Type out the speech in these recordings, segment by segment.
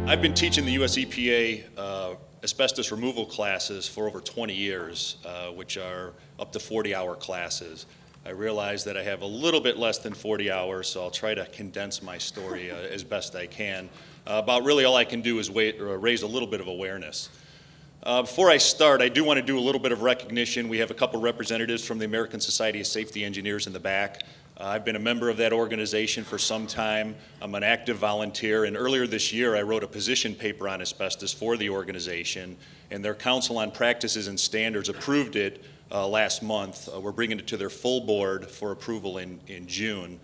I've been teaching the US EPA asbestos removal classes for over 20 years, which are up to 40-hour classes. I realize that I have a little bit less than 40 hours, so I'll try to condense my story as best I can. About really all I can do is raise a little bit of awareness. Before I start, I do want to do a little bit of recognition. We have a couple representatives from the American Society of Safety Engineers in the back. I've been a member of that organization for some time. I'm an active volunteer, and earlier this year I wrote a position paper on asbestos for the organization, and their Council on Practices and Standards approved it last month. We're bringing it to their full board for approval in June.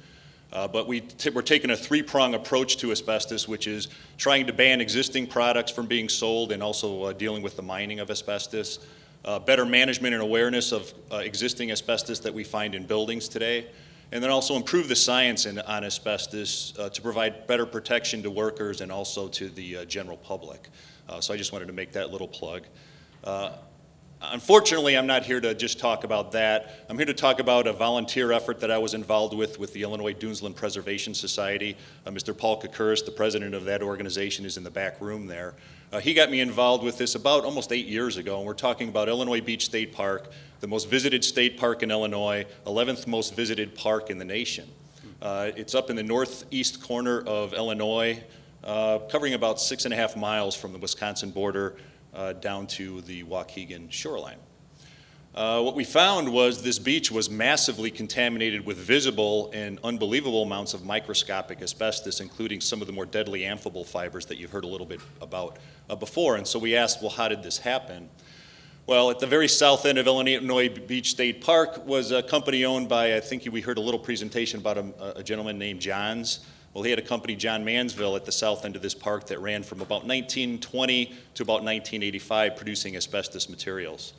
But we're taking a three-prong approach to asbestos, which is trying to ban existing products from being sold and also dealing with the mining of asbestos, better management and awareness of existing asbestos that we find in buildings today, and then also improve the science on asbestos to provide better protection to workers and also to the general public. So I just wanted to make that little plug. Unfortunately, I'm not here to just talk about that. I'm here to talk about a volunteer effort that I was involved with the Illinois Dunesland Preservation Society. Mr. Paul Kokuris, the president of that organization, is in the back room there. He got me involved with this about almost 8 years ago, and we're talking about Illinois Beach State Park, the most visited state park in Illinois, 11th most visited park in the nation. It's up in the northeast corner of Illinois, covering about 6.5 miles from the Wisconsin border down to the Waukegan shoreline. What we found was this beach was massively contaminated with visible and unbelievable amounts of microscopic asbestos, including some of the more deadly amphibole fibers that you've heard a little bit about before. And so we asked, well, how did this happen? Well, at the very south end of Illinois Beach State Park was a company owned by, I think we heard a little presentation about a gentleman named Johns. Well, he had a company, John Mansville, at the south end of this park that ran from about 1920 to about 1985 producing asbestos materials.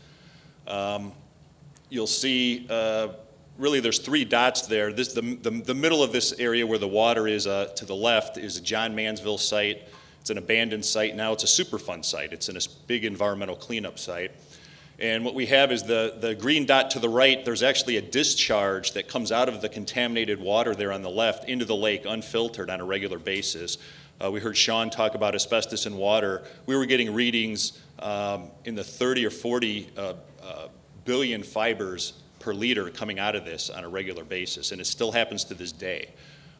You'll see, really there's 3 dots there. The middle of this area where the water is to the left is a John Mansville site. It's an abandoned site now. It's a Superfund site. It's in a big environmental cleanup site. And what we have is the green dot to the right. There's actually a discharge that comes out of the contaminated water there on the left into the lake unfiltered on a regular basis. We heard Sean talk about asbestos in water. We were getting readings in the 30 or 40 billion fibers per liter coming out of this on a regular basis, and it still happens to this day.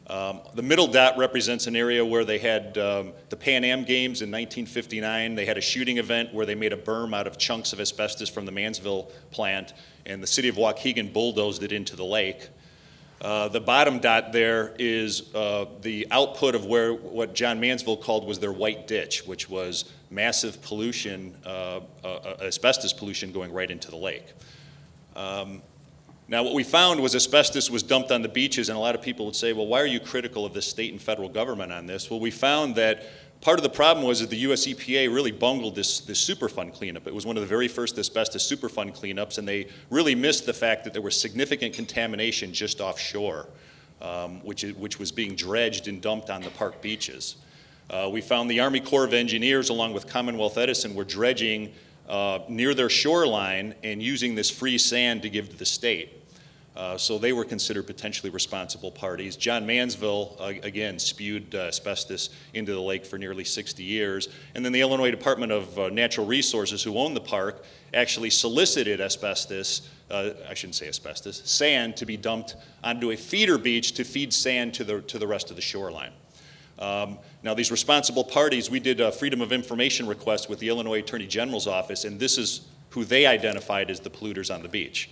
The middle dot represents an area where they had the Pan Am Games in 1959. They had a shooting event where they made a berm out of chunks of asbestos from the Mansville plant, and the city of Waukegan bulldozed it into the lake. The bottom dot there is the output of what John Mansville called was their white ditch, which was massive pollution, asbestos pollution going right into the lake. Now, what we found was asbestos was dumped on the beaches, and a lot of people would say, well, why are you critical of the state and federal government on this? Well, we found that part of the problem was that the US EPA really bungled this Superfund cleanup. It was one of the very first asbestos Superfund cleanups, and they really missed the fact that there was significant contamination just offshore, which was being dredged and dumped on the park beaches. We found the Army Corps of Engineers, along with Commonwealth Edison, were dredging near their shoreline and using this free sand to give to the state. So they were considered potentially responsible parties. John Mansville, again, spewed asbestos into the lake for nearly 60 years. And then the Illinois Department of Natural Resources, who owned the park, actually solicited asbestos, I shouldn't say asbestos, sand to be dumped onto a feeder beach to feed sand to the rest of the shoreline. Now, these responsible parties, we did a Freedom of Information request with the Illinois Attorney General's office, and this is who they identified as the polluters on the beach.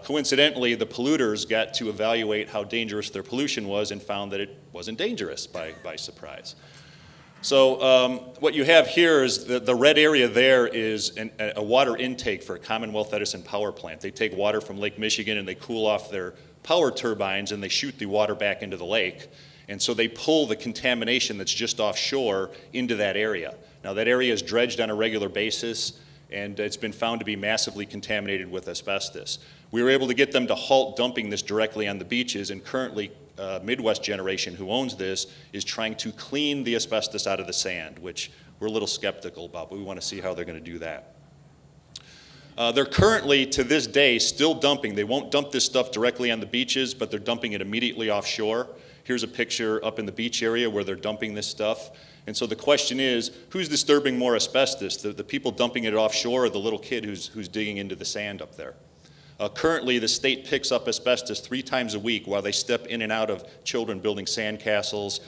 Coincidentally, the polluters got to evaluate how dangerous their pollution was and found that it wasn't dangerous by surprise. So what you have here is the red area there is a water intake for a Commonwealth Edison power plant. They take water from Lake Michigan and they cool off their power turbines and they shoot the water back into the lake. And so they pull the contamination that's just offshore into that area. Now, that area is dredged on a regular basis, and it's been found to be massively contaminated with asbestos. We were able to get them to halt dumping this directly on the beaches, and currently Midwest Generation, who owns this, is trying to clean the asbestos out of the sand, which we're a little skeptical about, but we want to see how they're going to do that. They're currently, to this day, still dumping. They won't dump this stuff directly on the beaches, but they're dumping it immediately offshore. Here's a picture up in the beach area where they're dumping this stuff. And so the question is, who's disturbing more asbestos, the people dumping it offshore or the little kid who's digging into the sand up there? Currently, the state picks up asbestos 3 times a week while they step in and out of children building sand castles,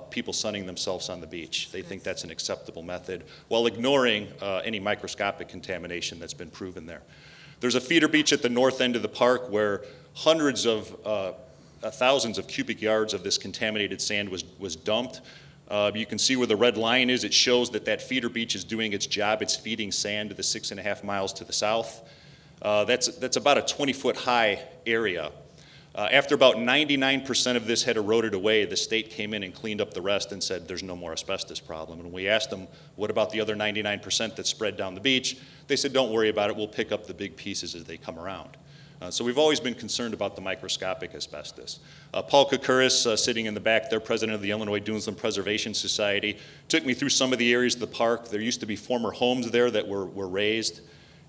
people sunning themselves on the beach. They think that's an acceptable method while ignoring any microscopic contamination that's been proven there. There's a feeder beach at the north end of the park where hundreds of thousands of cubic yards of this contaminated sand was dumped. You can see where the red line is. It shows that that feeder beach is doing its job. It's feeding sand to the 6.5 miles to the south. That's about a 20-foot high area. After about 99% of this had eroded away, the state came in and cleaned up the rest and said there's no more asbestos problem. And we asked them, what about the other 99% that spread down the beach? They said, don't worry about it. We'll pick up the big pieces as they come around. So we've always been concerned about the microscopic asbestos. Paul Koukouris, sitting in the back there, president of the Illinois Dunesland Preservation Society, took me through some of the areas of the park. There used to be former homes there that were razed,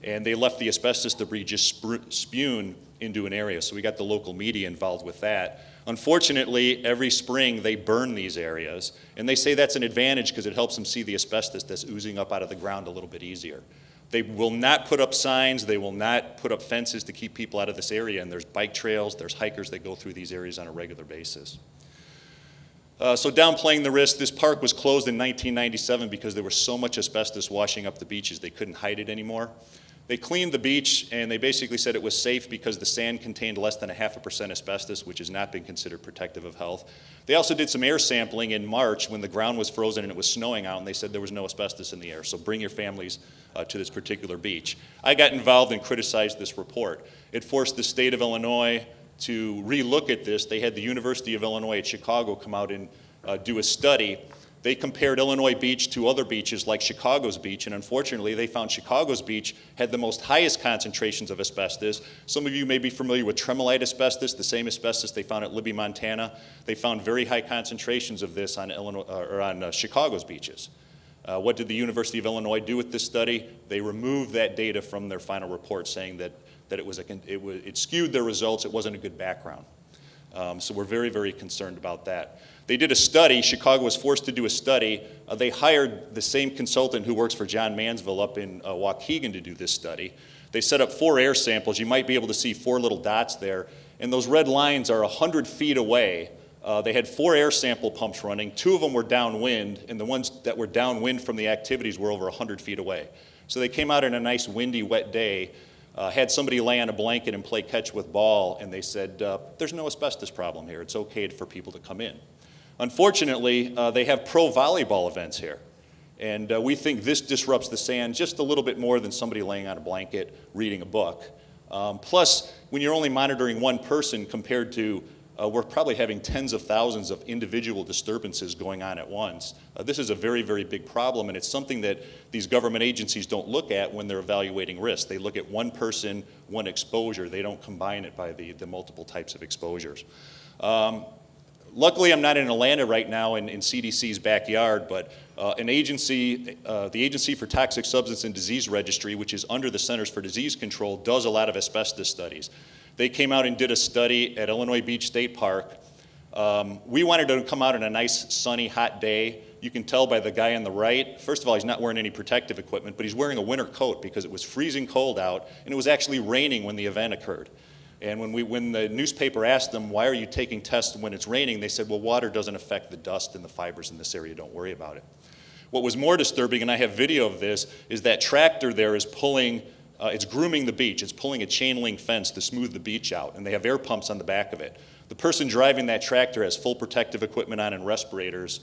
and they left the asbestos debris just spewed into an area. So we got the local media involved with that. Unfortunately, every spring they burn these areas, and they say that's an advantage because it helps them see the asbestos that's oozing up out of the ground a little bit easier. They will not put up signs, they will not put up fences to keep people out of this area, and there's bike trails, there's hikers that go through these areas on a regular basis. So downplaying the risk, this park was closed in 1997 because there was so much asbestos washing up the beaches they couldn't hide it anymore. They cleaned the beach and they basically said it was safe because the sand contained less than 0.5% asbestos, which has not been considered protective of health. They also did some air sampling in March when the ground was frozen and it was snowing out, and they said there was no asbestos in the air, so bring your families to this particular beach. I got involved and criticized this report. It forced the state of Illinois to relook at this. They had the University of Illinois at Chicago come out and do a study. They compared Illinois Beach to other beaches like Chicago's beach, and unfortunately they found Chicago's beach had the most highest concentrations of asbestos. Some of you may be familiar with tremolite asbestos, the same asbestos they found at Libby, Montana. They found very high concentrations of this on Chicago's beaches. What did the University of Illinois do with this study? They removed that data from their final report, saying that it skewed their results, it wasn't a good background. So we're very, very concerned about that. They did a study. Chicago was forced to do a study. They hired the same consultant who works for John Mansville up in Waukegan to do this study. They set up 4 air samples. You might be able to see 4 little dots there. And those red lines are 100 feet away. They had 4 air sample pumps running. 2 of them were downwind, and the ones that were downwind from the activities were over 100 feet away. So they came out on a nice windy, wet day, had somebody lay on a blanket and play catch with ball, and they said, there's no asbestos problem here. It's okay for people to come in. Unfortunately, they have pro volleyball events here. And we think this disrupts the sand just a little bit more than somebody laying on a blanket reading a book. Plus, when you're only monitoring one person compared to, we're probably having tens of thousands of individual disturbances going on at once. This is a very, very big problem, and it's something that these government agencies don't look at when they're evaluating risk. They look at one person, one exposure. They don't combine it by the multiple types of exposures. Luckily, I'm not in Atlanta right now in CDC's backyard, but the Agency for Toxic Substance and Disease Registry, which is under the Centers for Disease Control, does a lot of asbestos studies. They came out and did a study at Illinois Beach State Park. We wanted to come out on a nice, sunny, hot day. You can tell by the guy on the right, first of all, he's not wearing any protective equipment, but he's wearing a winter coat because it was freezing cold out, and it was actually raining when the event occurred. And when the newspaper asked them, why are you taking tests when it's raining, they said, well, water doesn't affect the dust and the fibers in this area, don't worry about it. What was more disturbing, and I have video of this, is that tractor there is pulling, it's grooming the beach. It's pulling a chain link fence to smooth the beach out, and they have air pumps on the back of it. The person driving that tractor has full protective equipment on and respirators.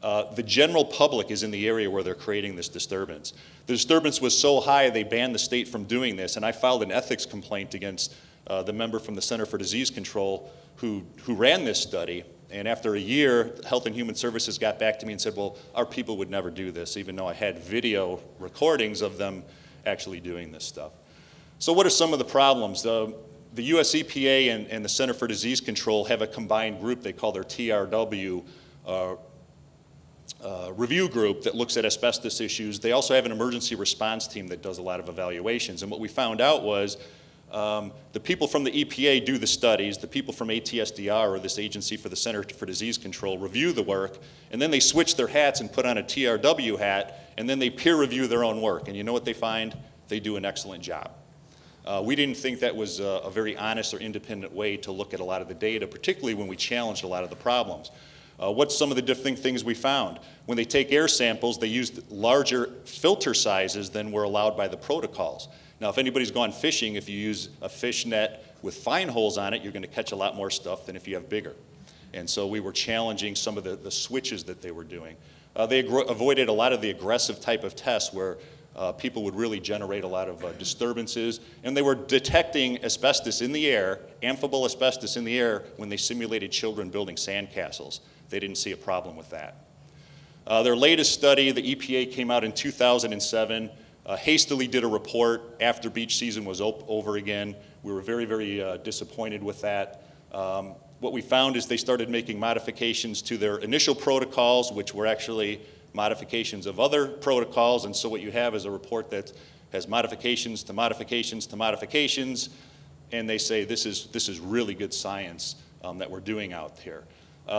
The general public is in the area where they're creating this disturbance. The disturbance was so high, they banned the state from doing this, and I filed an ethics complaint against the member from the Center for Disease Control who ran this study. And after a year, Health and Human Services got back to me and said, well, our people would never do this, even though I had video recordings of them actually doing this stuff. So what are some of the problems? The US EPA and the Center for Disease Control have a combined group they call their TRW review group that looks at asbestos issues. They also have an emergency response team that does a lot of evaluations. And what we found out was The people from the EPA do the studies. The people from ATSDR, or this Agency for the Center for Disease Control, review the work, and then they switch their hats and put on a TRW hat, and then they peer review their own work. And you know what they find? They do an excellent job. We didn't think that was a very honest or independent way to look at a lot of the data, particularly when we challenged a lot of the problems. What's some of the different things we found? When they take air samples, they used larger filter sizes than were allowed by the protocols. Now, if anybody's gone fishing, if you use a fish net with fine holes on it, you're going to catch a lot more stuff than if you have bigger. And so we were challenging some of the switches that they were doing. They avoided a lot of the aggressive type of tests where people would really generate a lot of disturbances, and they were detecting asbestos in the air, amphibole asbestos in the air, when they simulated children building sandcastles. They didn't see a problem with that. Their latest study, the EPA came out in 2007, hastily did a report after beach season was over again. We were very, very disappointed with that. What we found is they started making modifications to their initial protocols, which were actually modifications of other protocols, and so what you have is a report that has modifications to modifications to modifications, and they say this is really good science that we're doing out here.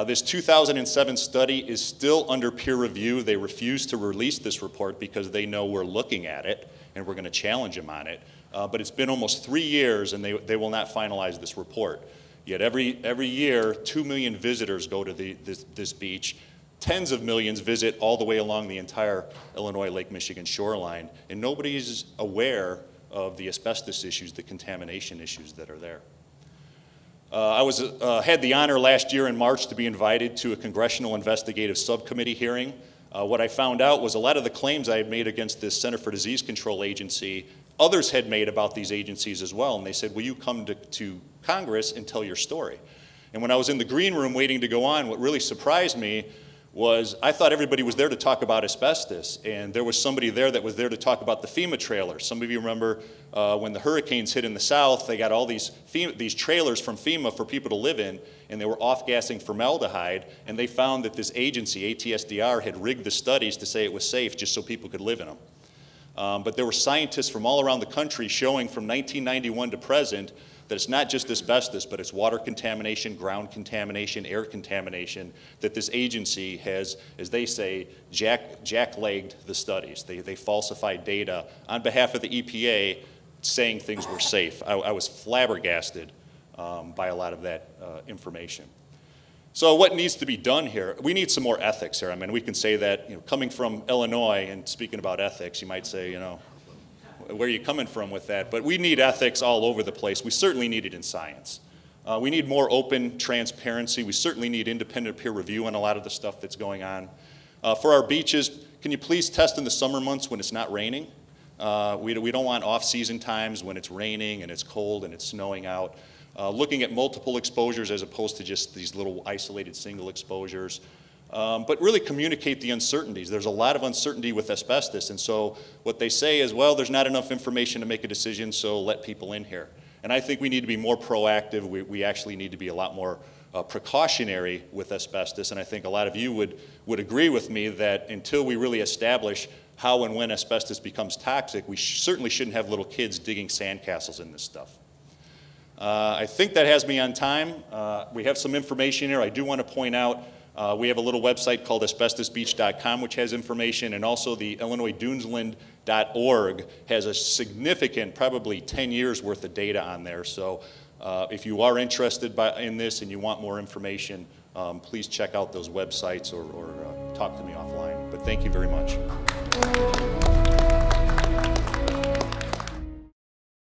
This 2007 study is still under peer review. They refuse to release this report because they know we're looking at it and we're going to challenge them on it. But it's been almost 3 years and they will not finalize this report. Yet every year, 2 million visitors go to this beach. Tens of millions visit all the way along the entire Illinois Lake Michigan shoreline, and nobody's aware of the asbestos issues, the contamination issues that are there. I had the honor last year in March to be invited to a Congressional Investigative Subcommittee hearing. What I found out was a lot of the claims I had made against this Center for Disease Control Agency, others had made about these agencies as well, and they said, will you come to Congress and tell your story? And when I was in the green room waiting to go on, what really surprised me was I thought everybody was there to talk about asbestos, and there was somebody there that was there to talk about the FEMA trailers. Some of you remember when the hurricanes hit in the south, they got all these trailers from FEMA for people to live in, and they were off-gassing formaldehyde, and they found that this agency, ATSDR, had rigged the studies to say it was safe just so people could live in them. But there were scientists from all around the country showing from 1991 to present that it's not just asbestos, but it's water contamination, ground contamination, air contamination, that this agency has, as they say, jacklegged the studies. They falsified data on behalf of the EPA saying things were safe. I was flabbergasted by a lot of that information. So what needs to be done here? We need some more ethics here. I mean, we can say that, you know, coming from Illinois and speaking about ethics, you might say, you know, where are you coming from with that? But we need ethics all over the place. We certainly need it in science. We need more open transparency. We certainly need independent peer review on a lot of the stuff that's going on. For our beaches, can you please test in the summer months when it's not raining? We don't want off-season times when it's raining and it's cold and it's snowing out. Looking at multiple exposures as opposed to just these little isolated single exposures. But really communicate the uncertainties. There's a lot of uncertainty with asbestos, and so what they say is, well, there's not enough information to make a decision, so let people in here. And I think we need to be more proactive. We actually need to be a lot more precautionary with asbestos, and I think a lot of you would agree with me that until we really establish how and when asbestos becomes toxic, we certainly shouldn't have little kids digging sandcastles in this stuff. I think that has me on time. We have some information here. I do want to point out we have a little website called asbestosbeach.com, which has information, and also the IllinoisDunesland.org has a significant, probably 10 years worth of data on there. So if you are interested in this and you want more information, please check out those websites or talk to me offline. But thank you very much.